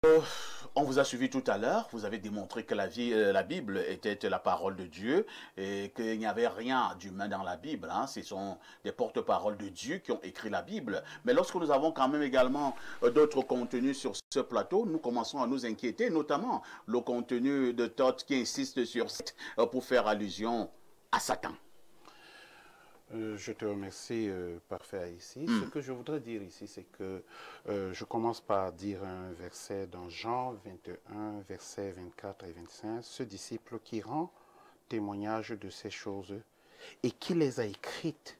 Euh, on vous a suivi tout à l'heure, vous avez démontré que la Bible était la parole de Dieu et qu'il n'y avait rien d'humain dans la Bible. Hein. Ce sont des porte-paroles de Dieu qui ont écrit la Bible. Mais lorsque nous avons quand même également d'autres contenus sur ce plateau, nous commençons à nous inquiéter, notamment le contenu de Todd qui insiste sur pour faire allusion à Satan. Je te remercie, parfait ici. Ce que je voudrais dire ici, c'est que je commence par dire un verset dans Jean 21, versets 24 et 25. Ce disciple qui rend témoignage de ces choses et qui les a écrites,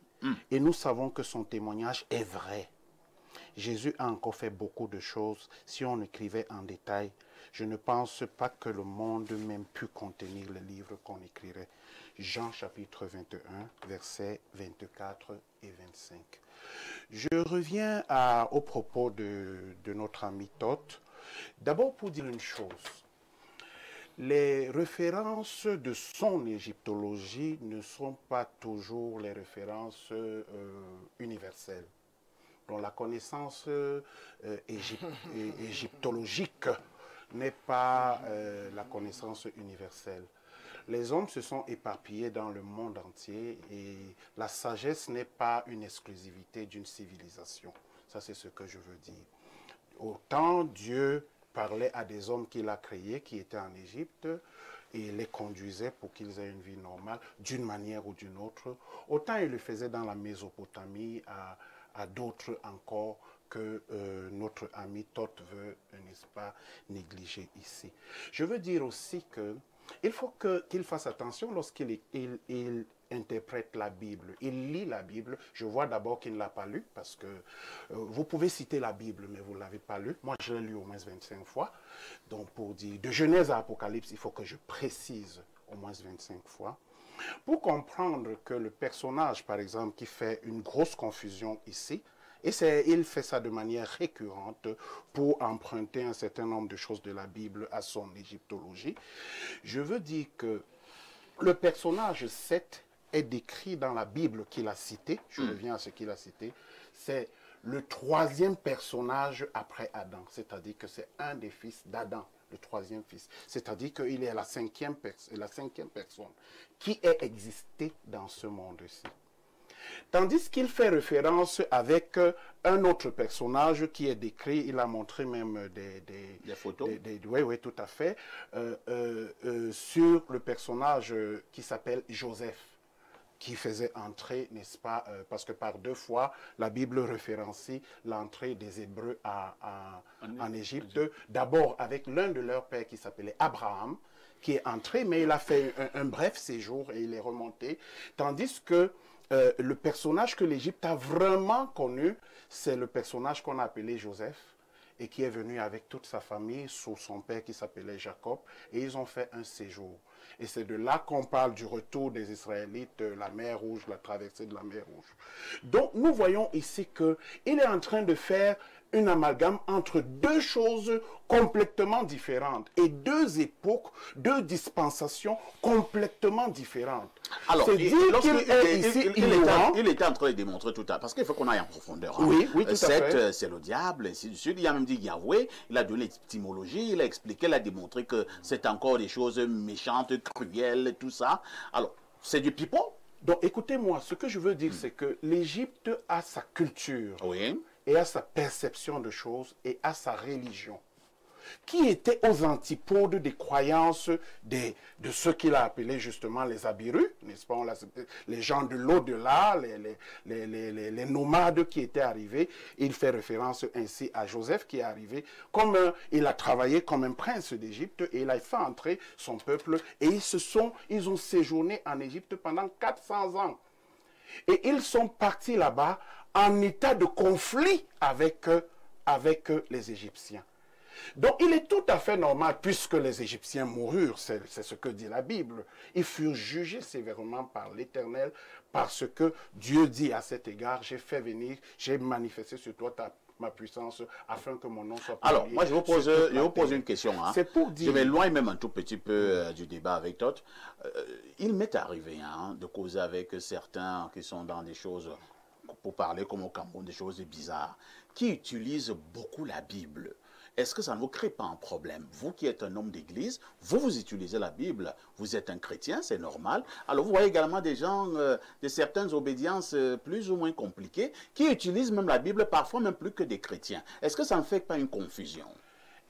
et nous savons que son témoignage est vrai. Jésus a encore fait beaucoup de choses. Si on écrivait en détail, je ne pense pas que le monde même pu contenir le livre qu'on écrirait. Jean chapitre 21, versets 24 et 25. Je reviens au propos de notre ami Toth. D'abord pour dire une chose. Les références de son égyptologie ne sont pas toujours les références universelles. Donc la connaissance égyptologique n'est pas la connaissance universelle. Les hommes se sont éparpillés dans le monde entier et la sagesse n'est pas une exclusivité d'une civilisation. Ça, c'est ce que je veux dire. Autant Dieu parlait à des hommes qu'il a créés, qui étaient en Égypte, et les conduisait pour qu'ils aient une vie normale, d'une manière ou d'une autre. Autant il le faisait dans la Mésopotamie, à d'autres encore que notre ami Toth veut, n'est-ce pas, négliger ici. Je veux dire aussi que il faut qu'il fasse attention lorsqu'il interprète la Bible. Il lit la Bible. Je vois d'abord qu'il ne l'a pas lu parce que vous pouvez citer la Bible, mais vous ne l'avez pas lu. Moi, je l'ai lu au moins 25 fois. Donc, pour dire de Genèse à Apocalypse, il faut que je précise au moins 25 fois. Pour comprendre que le personnage, par exemple, qui fait une grosse confusion ici, et il fait ça de manière récurrente pour emprunter un certain nombre de choses de la Bible à son égyptologie. Je veux dire que le personnage 7 est décrit dans la Bible qu'il a cité. Je reviens à ce qu'il a cité. C'est le troisième personnage après Adam. C'est-à-dire que c'est un des fils d'Adam, le troisième fils. C'est-à-dire qu'il est la cinquième personne qui ait existé dans ce monde-ci. Tandis qu'il fait référence avec un autre personnage qui est décrit, il a montré même des photos. Oui, tout à fait, sur le personnage qui s'appelle Joseph, qui faisait entrer, n'est-ce pas, parce que par deux fois, la Bible référencie l'entrée des Hébreux en Égypte, d'abord avec l'un de leurs pères qui s'appelait Abraham, qui est entré, mais il a fait un bref séjour et il est remonté, tandis que le personnage que l'Égypte a vraiment connu, c'est le personnage qu'on a appelé Joseph, et qui est venu avec toute sa famille sous son père qui s'appelait Jacob, et ils ont fait un séjour. Et c'est de là qu'on parle du retour des Israélites, la mer Rouge, la traversée de la mer Rouge. Donc nous voyons ici qu'il est en train de faire une amalgame entre deux choses complètement différentes et deux époques, deux dispensations complètement différentes. Alors, il était en train de démontrer tout à l'heure, parce qu'il faut qu'on aille en profondeur. Hein. Oui, tout à fait. C'est le diable, ainsi de suite. Il a même dit Yahweh, il a donné l'étymologie, il a expliqué, il a démontré que c'est encore des choses méchantes, cruelles, tout ça. Alors, c'est du pipeau. Donc, écoutez-moi, ce que je veux dire, c'est que l'Égypte a sa culture. Oui. Et à sa perception de choses et à sa religion, qui était aux antipodes des croyances de ceux qu'il a appelés justement les Abirus, n'est-ce pas, les gens de l'au-delà, les nomades qui étaient arrivés. Il fait référence ainsi à Joseph qui est arrivé, il a travaillé comme un prince d'Égypte et il a fait entrer son peuple et ils ont séjourné en Égypte pendant 400 ans. Et ils sont partis là-bas en état de conflit avec les Égyptiens. Donc il est tout à fait normal, puisque les Égyptiens moururent, c'est ce que dit la Bible, ils furent jugés sévèrement par l'Éternel, parce que Dieu dit à cet égard, j'ai manifesté sur toi ma puissance, afin que mon nom soit publié. Alors, moi je vous pose une question. Hein. C'est pour dire... Je m'éloigne même un tout petit peu du débat avec Toth. Il m'est arrivé de causer avec certains qui sont dans des choses, pour parler comme au Cameroun, des choses bizarres, qui utilisent beaucoup la Bible. est-ce que ça ne vous crée pas un problème? Vous qui êtes un homme d'église, vous utilisez la Bible, vous êtes un chrétien, c'est normal. Alors vous voyez également des gens de certaines obédiences plus ou moins compliquées qui utilisent même la Bible, parfois même plus que des chrétiens. Est-ce que ça ne fait pas une confusion?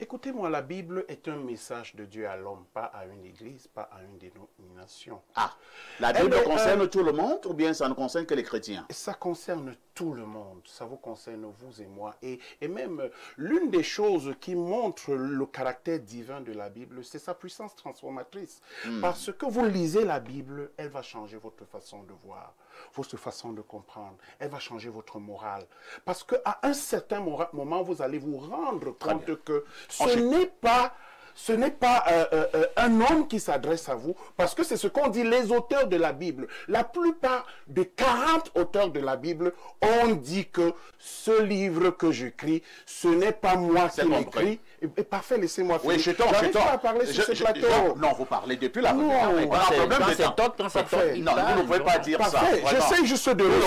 Écoutez-moi, la Bible est un message de Dieu à l'homme, pas à une église, pas à une dénomination. Ah, la Bible concerne tout le monde ou bien ça ne concerne que les chrétiens? Ça concerne tout le monde, ça vous concerne vous et moi. Et même, l'une des choses qui montre le caractère divin de la Bible, c'est sa puissance transformatrice. Parce que vous lisez la Bible, elle va changer votre façon de voir, votre façon de comprendre. Elle va changer votre morale. Parce qu'à un certain moment, vous allez vous rendre compte que ce n'est pas un homme qui s'adresse à vous, parce que c'est ce qu'ont dit les auteurs de la Bible. La plupart des 40 auteurs de la Bible ont dit que ce livre que j'écris, ce n'est pas moi qui l'écris. Et parfait, laissez-moi finir. Oui, je t'en pas à parler sur ce plateau. Non, vous parlez depuis la Non, non, vous ne pouvez pas dire ça. J'essaie juste de le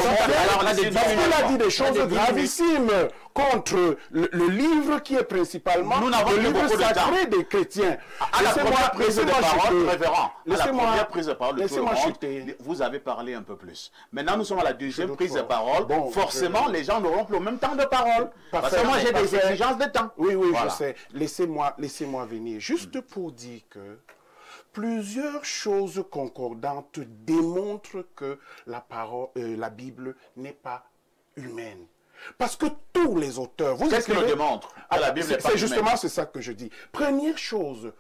parce qu'il a dit des choses gravissimes contre le livre qui est principalement le livre sacré des chrétiens. À la première prise de parole, révérend, à la première prise de parole de tout le monde, chuter. Vous avez parlé un peu plus. Maintenant, nous sommes à la deuxième prise de parole. Bon, forcément, les gens n'auront plus le même temps de parole. Parce que moi, j'ai des exigences de temps. Oui, voilà. Je sais. Laissez-moi venir. Juste pour dire que plusieurs choses concordantes démontrent que la Bible n'est pas humaine. Parce que tous les auteurs... Qu'est-ce qui le démontre? C'est justement ça que je dis. Première chose,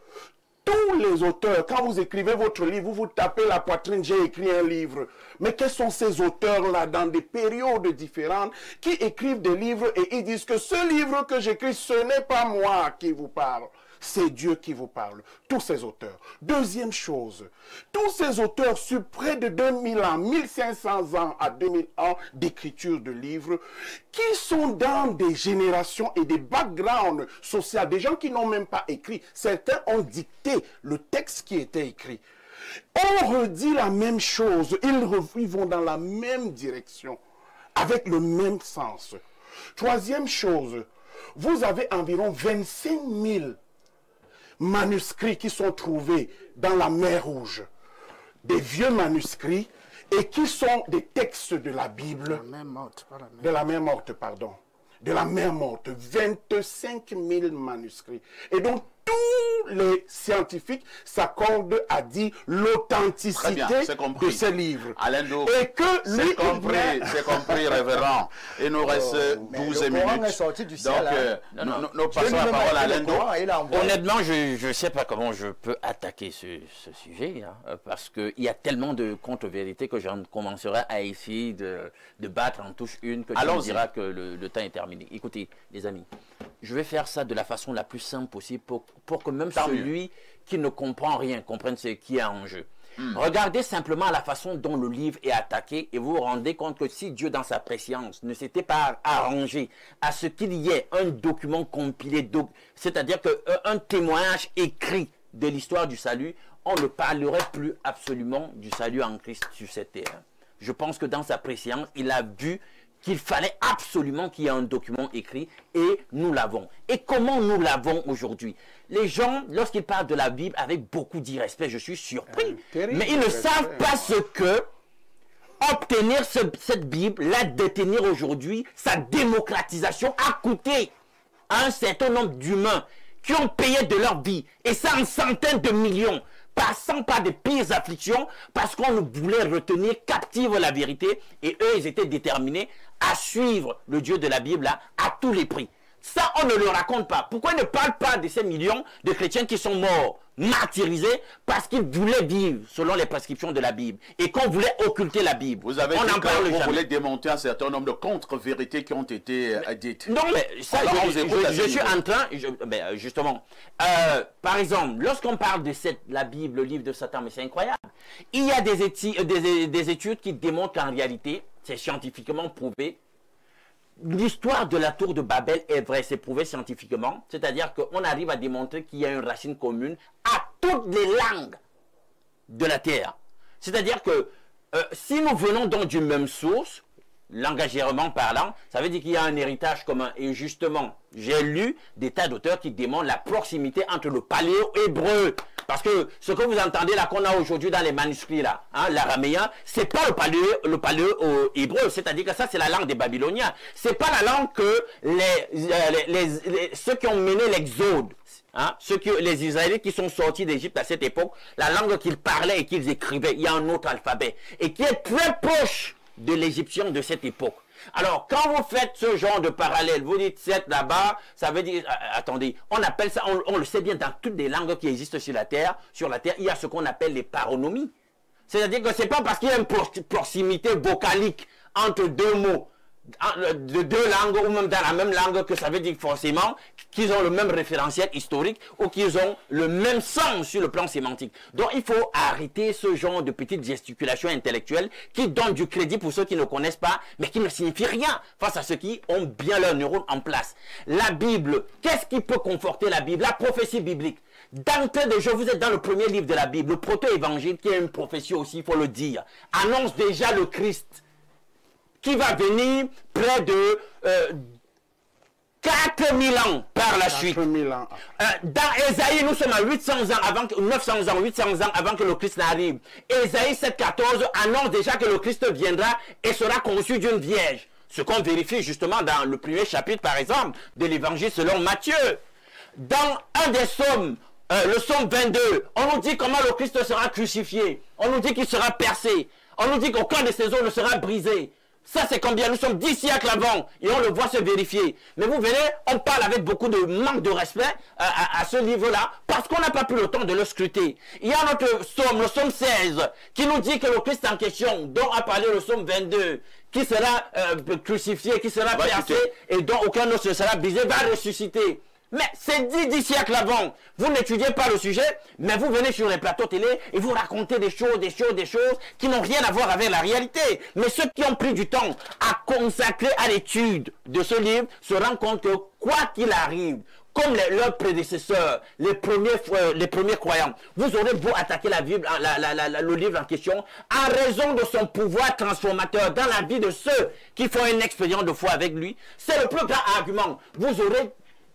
tous les auteurs, quand vous écrivez votre livre, vous vous tapez la poitrine, j'ai écrit un livre. Mais quels sont ces auteurs-là dans des périodes différentes qui écrivent des livres et ils disent que ce livre que j'écris, ce n'est pas moi qui vous parle. C'est Dieu qui vous parle, tous ces auteurs. Deuxième chose, tous ces auteurs sur près de 2000 ans, 1500 ans à 2000 ans d'écriture de livres, qui sont dans des générations et des backgrounds sociaux, des gens qui n'ont même pas écrit. Certains ont dicté le texte qui était écrit. On redit la même chose, ils vont dans la même direction, avec le même sens. Troisième chose, vous avez environ 25 000 manuscrits qui sont trouvés dans la mer Rouge, des vieux manuscrits et qui sont des textes de la Bible, de la mer morte, 25 000 manuscrits. Et donc tous les scientifiques s'accordent à dire l'authenticité de ces livres. Alendo, et que lui, c'est compris, révérend. Il nous reste 12 minutes. Est sorti du ciel, Donc, nous passons la parole à Alendo. Honnêtement, je ne sais pas comment je peux attaquer ce sujet, hein, parce qu'il y a tellement de contre-vérités que j'en commencerai à essayer de battre en touche une, que tu me diras que le temps est terminé. Écoutez, les amis, je vais faire ça de la façon la plus simple possible pour que même celui qui ne comprend rien comprenne ce qui est en jeu. Regardez simplement la façon dont le livre est attaqué et vous vous rendez compte que si Dieu dans sa préscience ne s'était pas arrangé à ce qu'il y ait un document compilé, c'est-à-dire qu'un témoignage écrit de l'histoire du salut, on ne parlerait plus absolument du salut en Christ sur cette terre. Je pense que dans sa préscience, il a vu qu'il fallait absolument qu'il y ait un document écrit et nous l'avons. Et comment nous l'avons aujourd'hui? Les gens, lorsqu'ils parlent de la Bible avec beaucoup d'irrespect, je suis surpris. Mais ils ne savent pas ce que obtenir cette Bible, la détenir aujourd'hui, sa démocratisation a coûté à un certain nombre d'humains qui ont payé de leur vie, et ça en centaines de millions, passant par des pires afflictions, parce qu'on voulait retenir captive la vérité, et eux, ils étaient déterminés à suivre le Dieu de la Bible là, à tous les prix. Ça, on ne le raconte pas. Pourquoi ils ne parlent pas de ces millions de chrétiens qui sont morts, martyrisés, parce qu'ils voulaient vivre selon les prescriptions de la Bible, et qu'on voulait occulter la Bible? Vous avez dit que vous voulez démonter un certain nombre de contre-vérités qui ont été dites. Non, mais ça, je suis en train, justement, par exemple, lorsqu'on parle de la Bible, le livre de Satan, mais c'est incroyable, il y a des études qui démontrent qu'en réalité, c'est scientifiquement prouvé, l'histoire de la tour de Babel est vraie, c'est prouvé scientifiquement, c'est-à-dire qu'on arrive à démontrer qu'il y a une racine commune à toutes les langues de la terre. C'est-à-dire que si nous venons donc d'une même source, langagièrement parlant, ça veut dire qu'il y a un héritage commun. Et justement, j'ai lu des tas d'auteurs qui démontrent la proximité entre le paléo-hébreu. Parce que ce que vous entendez là, qu'on a aujourd'hui dans les manuscrits là, hein, l'araméen, c'est pas le paléo-hébreu, c'est-à-dire que ça c'est la langue des Babyloniens. C'est pas la langue que ceux qui ont mené l'exode, hein, les Israélites qui sont sortis d'Égypte à cette époque, la langue qu'ils parlaient et qu'ils écrivaient, il y a un autre alphabet, et qui est très proche de l'égyptien de cette époque. Alors, quand vous faites ce genre de parallèle, vous dites 7 là-bas, ça veut dire, attendez, on appelle ça, on le sait bien, dans toutes les langues qui existent sur la Terre, il y a ce qu'on appelle les paronymies. C'est-à-dire que ce n'est pas parce qu'il y a une proximité vocalique entre deux mots, de deux langues, ou même dans la même langue, que ça veut dire forcément qu'ils ont le même référentiel historique ou qu'ils ont le même sens sur le plan sémantique. Donc il faut arrêter ce genre de petites gesticulations intellectuelles qui donnent du crédit pour ceux qui ne connaissent pas, mais qui ne signifient rien face à ceux qui ont bien leurs neurones en place. La Bible, qu'est-ce qui peut conforter la Bible? La prophétie biblique. D'entrée de jeu, vous êtes dans le premier livre de la Bible, le proto-évangile, qui est une prophétie aussi, il faut le dire, annonce déjà le Christ, qui va venir près de 4000 ans par la suite. 4000 ans. Dans Ésaïe, nous sommes à 800 ans, 900 ans, 800 ans avant que le Christ n'arrive. Ésaïe 7,14 annonce déjà que le Christ viendra et sera conçu d'une vierge. Ce qu'on vérifie justement dans le premier chapitre, par exemple, de l'évangile selon Matthieu. Dans un des psaumes, le psaume 22, on nous dit comment le Christ sera crucifié. On nous dit qu'il sera percé. On nous dit qu'aucun de ses os ne sera brisé. Ça, c'est combien? Nous sommes 10 siècles avant et on le voit se vérifier. Mais vous venez, on parle avec beaucoup de manque de respect à ce niveau-là parce qu'on n'a pas pris le temps de le scruter. Il y a notre psaume, le psaume 16, qui nous dit que le Christ en question, dont a parlé le psaume 22, qui sera crucifié, qui sera percé et dont aucun os ne sera brisé, va ressusciter. Mais c'est 10 siècles avant. Vous n'étudiez pas le sujet, mais vous venez sur les plateaux télé et vous racontez des choses qui n'ont rien à voir avec la réalité. Mais ceux qui ont pris du temps à consacrer à l'étude de ce livre se rendent compte que quoi qu'il arrive, comme leurs prédécesseurs, les premiers croyants, vous aurez beau attaquer la Bible, le livre en question, en raison de son pouvoir transformateur dans la vie de ceux qui font une expérience de foi avec lui. C'est le plus grand argument. Vous aurez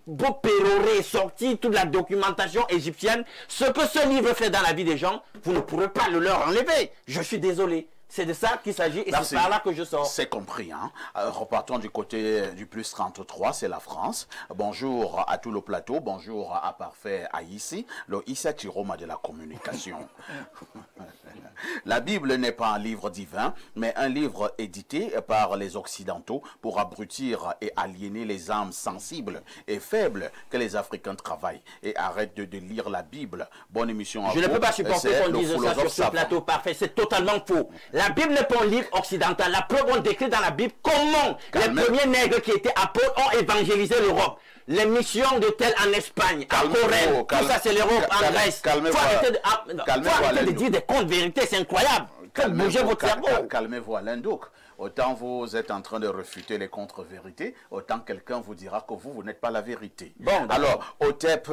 beau pérorer, sortir toute la documentation égyptienne, ce que ce livre fait dans la vie des gens, vous ne pourrez pas le leur enlever. Je suis désolé. C'est de ça qu'il s'agit et c'est par là que je sors. C'est compris. Hein? Repartons du côté du plus 33, c'est la France. Bonjour à tout le plateau, bonjour à Parfait Haïssi, le Issa Chiroma de la communication. La Bible n'est pas un livre divin, mais un livre édité par les Occidentaux pour abrutir et aliéner les âmes sensibles et faibles que les Africains travaillent. Et arrête de lire la Bible. Bonne émission à vous. Je ne peux pas supporter qu'on dise ça sur ce plateau. Parfait, c'est totalement faux. La Bible n'est pas un livre occidental. La preuve, on décrit dans la Bible comment les premiers nègres qui étaient apôtres ont évangélisé l'Europe. Les missions de tel en Espagne, en Corée, tout ça c'est l'Europe, en Grèce. Faut arrêter de dire des contes vérités, c'est incroyable. Faites bouger votre cerveau. Calmez-vous, Alain Douk. Autant vous êtes en train de refuter les contre-vérités, autant quelqu'un vous dira que vous n'êtes pas la vérité. Bon, alors, Otep,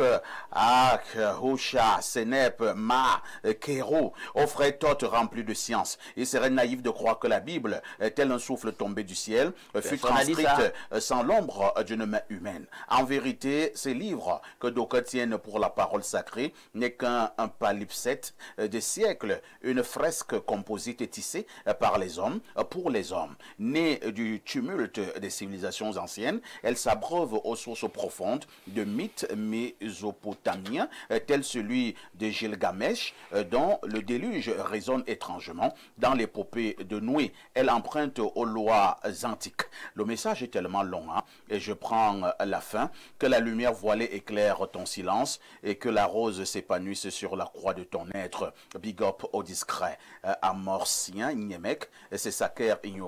Ak, Houcha, Senep, Ma, Kéro, offraient toutes remplies de science. Il serait naïf de croire que la Bible, tel un souffle tombé du ciel, fut transcrite sans l'ombre d'une main humaine. En vérité, ces livres que d'aucuns tiennent pour la parole sacrée n'est qu'un palimpseste des siècles, une fresque composite et tissée par les hommes, pour les hommes. Née du tumulte des civilisations anciennes, elle s'abreuve aux sources profondes de mythes mésopotamiens, tels celui de Gilgamesh, dont le déluge résonne étrangement dans l'épopée de Noé. Elle emprunte aux lois antiques. Le message est tellement long, hein, et je prends la fin. Que la lumière voilée éclaire ton silence et que la rose s'épanouisse sur la croix de ton être. Big up au discret. Amorcien, Niemek, c'est Saker ignorant.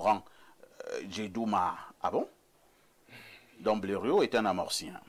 Djedouma. Ah bon? Donc Blériot est un amorcien.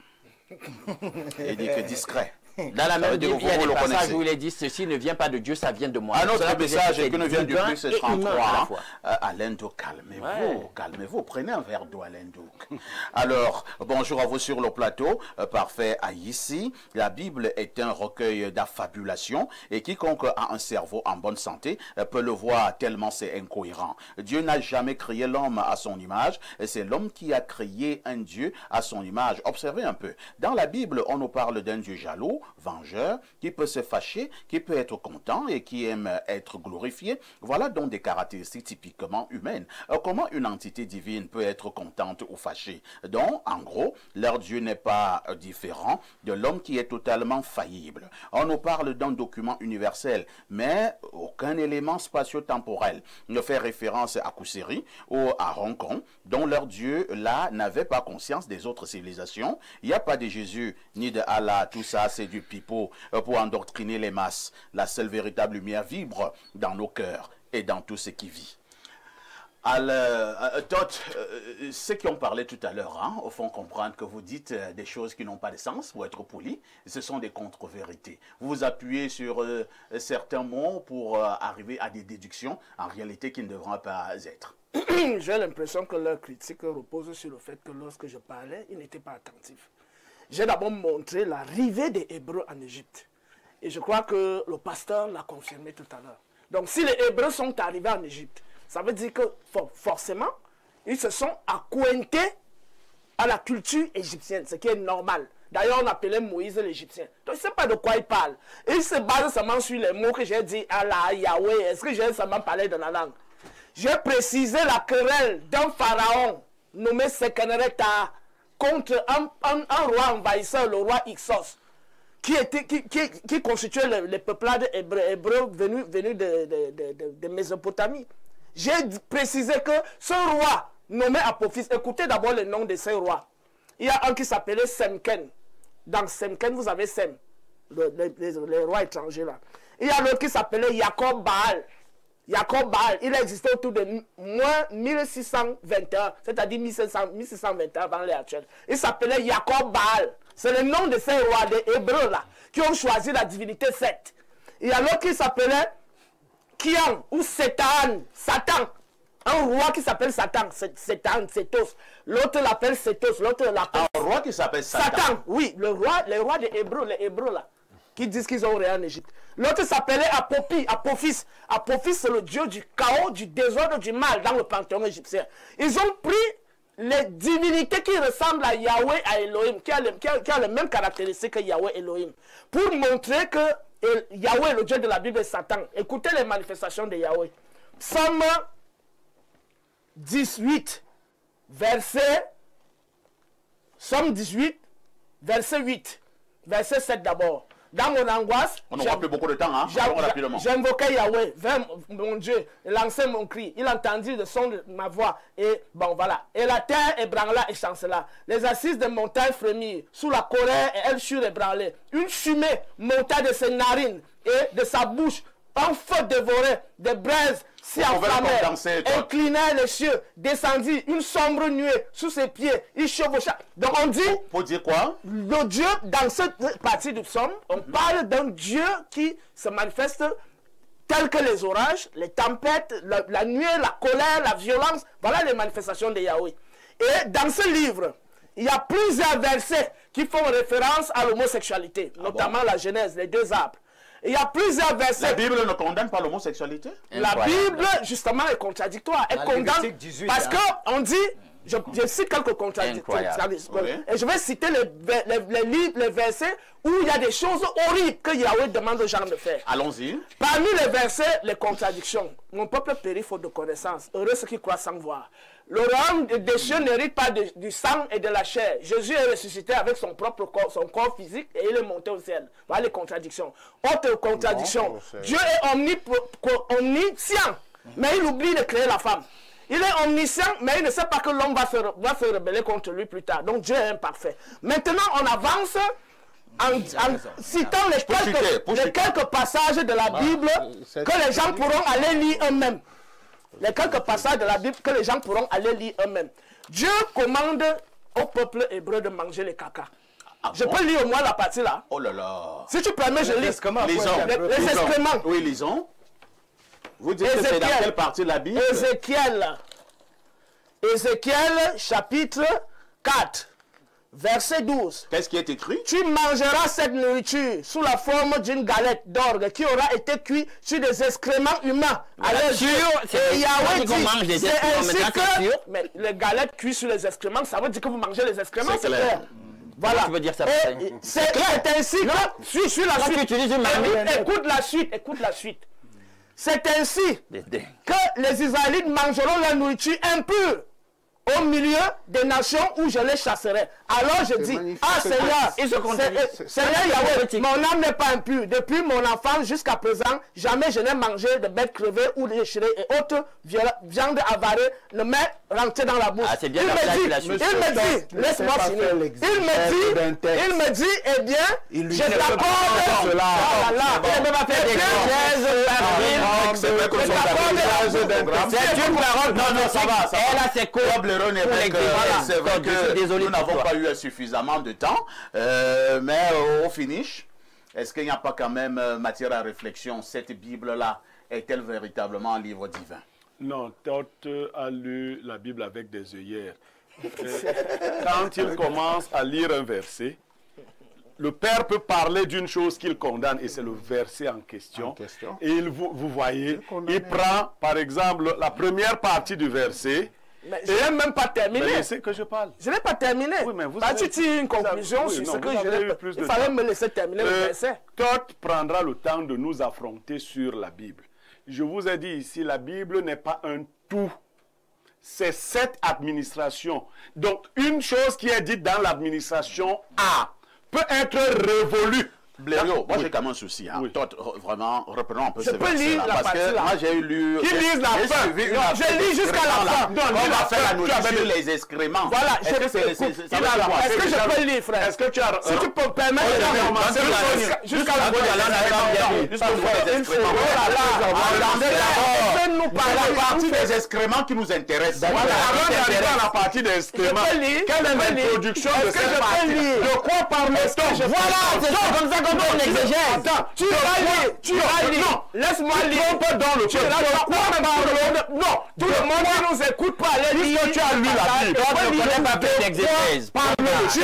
Il dit que discret. Dans la même Bible, il y a des passages connaissez. où il est dit, ceci ne vient pas de Dieu, ça vient de moi. Un autre message qui ne vient du plus, c'est 33. Alain Douk, calmez-vous, calmez-vous. Prenez un verre d'eau, Alain Douk. Alors, bonjour à vous sur le plateau. Parfait à ici. La Bible est un recueil d'affabulations et quiconque a un cerveau en bonne santé peut le voir tellement c'est incohérent. Dieu n'a jamais créé l'homme à son image. C'est l'homme qui a créé un Dieu à son image. Observez un peu. Dans la Bible, on nous parle d'un Dieu jaloux, vengeur, qui peut se fâcher, qui peut être content et qui aime être glorifié. Voilà donc des caractéristiques typiquement humaines. Comment une entité divine peut être contente ou fâchée? Donc, en gros, leur Dieu n'est pas différent de l'homme qui est totalement faillible. On nous parle d'un document universel, mais aucun élément spatio-temporel ne fait référence à Kousséri ou à Hong Kong, dont leur Dieu, là, n'avait pas conscience des autres civilisations. Il n'y a pas de Jésus ni de Allah, tout ça c'est du pipeau pour endoctriner les masses. La seule véritable lumière vibre dans nos cœurs et dans tout ce qui vit. Alors, ceux qui ont parlé tout à l'heure, au fond comprendre que vous dites des choses qui n'ont pas de sens, pour être poli, ce sont des contre-vérités. Vous vous appuyez sur certains mots pour arriver à des déductions, en réalité, qui ne devront pas être. J'ai l'impression que leur critique repose sur le fait que lorsque je parlais, ils n'étaient pas attentifs. J'ai d'abord montré l'arrivée des Hébreux en Égypte. Et je crois que le pasteur l'a confirmé tout à l'heure. Donc si les Hébreux sont arrivés en Égypte, ça veut dire que forcément, ils se sont accointés à la culture égyptienne, ce qui est normal. D'ailleurs, on appelait Moïse l'Égyptien. Donc, il ne sait pas de quoi il parle. Il se base seulement sur les mots que j'ai dit, Allah, Yahweh. Est-ce que j'ai seulement parlé de la langue? J'ai précisé la querelle d'un pharaon nommé Sekenreta contre un roi envahisseur, le roi Ixos, qui constituait les peuplades hébreux venus de Mésopotamie. J'ai précisé que ce roi nommé Apophis, écoutez d'abord le nom de ces rois. Il y a un qui s'appelait Semken. Dans Semken, vous avez Sem, les rois étrangers là. Il y a l'autre qui s'appelait Jacob Baal. Jacob Baal, il a existé autour de moins 1621, c'est-à-dire 1621 avant l'ère actuelle. Il s'appelait Jacob Baal. C'est le nom de ces rois, des Hébreux là, qui ont choisi la divinité Seth. Il y a l'autre qui s'appelait Kian ou Satan, Satan. Un roi qui s'appelle Satan, Satan, Sétos. L'autre l'appelle Sétos, l'autre l'appelle... Un roi qui s'appelle Satan. Satan, oui, les rois des Hébreux, les Hébreux là, qui disent qu'ils ont rien en Égypte. L'autre s'appelait Apophis. Apophis, c'est le dieu du chaos, du désordre, du mal dans le panthéon égyptien. Ils ont pris les divinités qui ressemblent à Yahweh, à Elohim, qui a les mêmes caractéristiques que Yahweh, Elohim, pour montrer que Yahweh, le dieu de la Bible, est Satan. Écoutez les manifestations de Yahweh. Psaume 18, verset 8, verset 7 d'abord. Dans mon angoisse, on n'aura plus beaucoup de temps, hein? J'invoquais Yahweh, vers mon Dieu, lançais mon cri. Il entendit le son de ma voix. Et bon, voilà. Et la terre ébranla et chancela. Les assises des montagnes frémirent. Sous la colère, et elles furent ébranlées. Une fumée monta de ses narines et de sa bouche. Un feu dévorait, des braises s'y enflammèrent, inclinaient les cieux, descendit, une sombre nuée sous ses pieds, il chevaucha. Donc on dit, pour dire quoi? Le Dieu, dans cette partie du psaume, on parle d'un Dieu qui se manifeste tel que les orages, les tempêtes, la nuée, la colère, la violence. Voilà les manifestations de Yahweh. Et dans ce livre, il y a plusieurs versets qui font référence à l'homosexualité, notamment la Genèse, les deux arbres. Il y a plusieurs versets. La Bible ne condamne pas l'homosexualité? La Bible, justement, est contradictoire. Elle condamne. 18, parce qu'on dit, je cite quelques contradictions. Oui. Et je vais citer les versets où il y a des choses horribles que Yahweh demande aux gens de faire. Allons-y. Parmi les versets, les contradictions. Mon peuple périt faute de connaissance. Heureux ceux qui croient sans voir. Le royaume des cieux n'hérite pas du sang et de la chair. Jésus est ressuscité avec son propre corps, son corps physique, et il est monté au ciel. Voilà les contradictions. Autre contradiction. Non, Dieu est omniscient, mais il oublie de créer la femme. Il est omniscient, mais il ne sait pas que l'homme va se rebeller contre lui plus tard. Donc Dieu est imparfait. Maintenant, on avance en citant les quelques passages de la Bible que les gens pourront aller lire eux-mêmes. Les quelques passages de la Bible que les gens pourront aller lire eux-mêmes. Dieu commande au peuple hébreu de manger les caca. Je peux lire au moins la partie là. Oh là là. Si tu permets, je lis. Les excréments. Oui, lisons. Vous dites que c'est dans quelle partie de la Bible? Ézéchiel, chapitre 4, verset 12. Qu'est-ce qui est écrit? Tu mangeras cette nourriture sous la forme d'une galette d'orgue qui aura été cuite sur des excréments humains. Alors, et Yahweh dit, c'est ainsi que... Mais les galettes cuites sur les excréments, ça veut dire que vous mangez les excréments, c'est clair. Voilà. Tu veux dire ça? C'est ainsi que... Suis la suite. Écoute la suite. C'est ainsi que les Israélites mangeront la nourriture impure au milieu des nations où je les chasserai. Alors je dis, ah Seigneur Yahweh, mon âme n'est pas impure. Depuis mon enfance jusqu'à présent, jamais je n'ai mangé de bêtes crevées ou déchirées et autres viande avarée ne m'est rentrée dans la bouche. Il me dit, laisse-moi finir. Il me dit, eh bien, je t'accorde cela. Il ne peut pas faire c'est une parole. Non, ça va. Elle a ses courbes. C'est vrai que nous n'avons pas eu suffisamment de temps, mais au finish, est-ce qu'il n'y a pas quand même matière à réflexion? Cette Bible-là est-elle véritablement un livre divin? Non, Todd a lu la Bible avec des œillères. Quand il commence à lire un verset, le père peut parler d'une chose qu'il condamne et c'est le verset en question. Et vous voyez, il prend par exemple la première partie du verset. Mais je n'ai même pas terminé. Mais c'est que je parle. Je n'ai pas terminé. Oui, mais vous tu tires une conclusion sur ce que je n'ai. Il fallait me laisser terminer le verset. Todd prendra le temps de nous affronter sur la Bible. Je vous ai dit ici, la Bible n'est pas un tout. C'est cette administration. Donc, une chose qui est dite dans l'administration A peut être révolue. Blériot, moi j'ai quand même un souci. Hein. Oui. Toi, vraiment, reprenons un peu ce verset. Je peux lire la partie là. Moi j'ai lu. Qui lise la fin? Je lis jusqu'à la fin. On va faire la nourriture, les excréments. Voilà. Est-ce que je peux lire, frère? Est-ce que tu as. Si tu peux me permettre de commencer jusqu'à la fin. Nous parlons de la partie des excréments qui nous intéresse. Avant d'arriver à la partie des excréments, quelle est l'introduction de cette partie? De quoi parle-t-on? Voilà, c'est comme ça qu'on donne l'exégèse. Attends, tu vas lire. Non, laisse-moi lire. Dans le non, tout le monde qui nous écoute pas. Puisque tu as lu la Bible, tu ne connais pas bien l'exégèse. Tu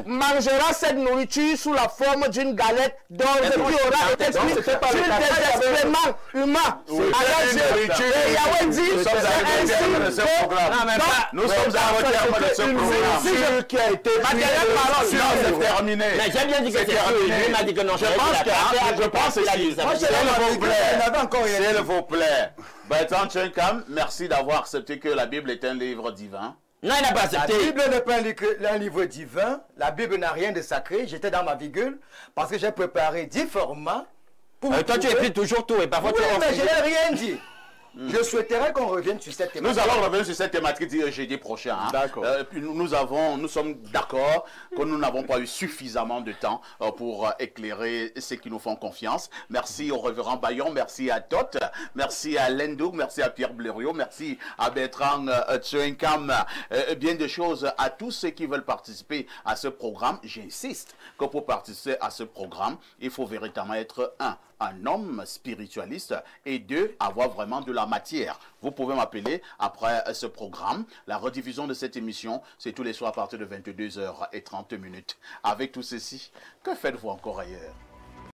mangeras cette nourriture sous la forme d'une galette d'orge qui aura été cuite sur des excréments humains. Et Yahweh dit, c'est ainsi que nous sommes à terme de ce programme qui a été c'est terminé. J'ai bien dit que c'est terminé. Il m'a dit que non. Je pense que s'il vous plaît. Merci d'avoir accepté que la Bible est un livre divin. Non, il n'a pas accepté. La Bible n'est pas un livre divin. La Bible n'a rien de sacré. J'étais dans ma virgule parce que j'ai préparé 10 formats. Toi, tu écris toujours tout et parfois tu mais je n'ai rien dit. Je souhaiterais qu'on revienne sur cette thématique. Nous allons revenir sur cette thématique jeudi prochain. Hein. D'accord. Puis nous sommes d'accord que nous n'avons pas eu suffisamment de temps pour éclairer ceux qui nous font confiance. Merci au révérend Bayon, merci à Tot, merci à Lendou, merci à Pierre Blériot, merci à Bertrand Tchouenkam. Bien de choses à tous ceux qui veulent participer à ce programme. J'insiste que pour participer à ce programme, il faut véritablement être un homme spiritualiste et deux, avoir vraiment de la matière. Vous pouvez m'appeler après ce programme. La rediffusion de cette émission, c'est tous les soirs à partir de 22h30. Avec tout ceci, que faites-vous encore ailleurs?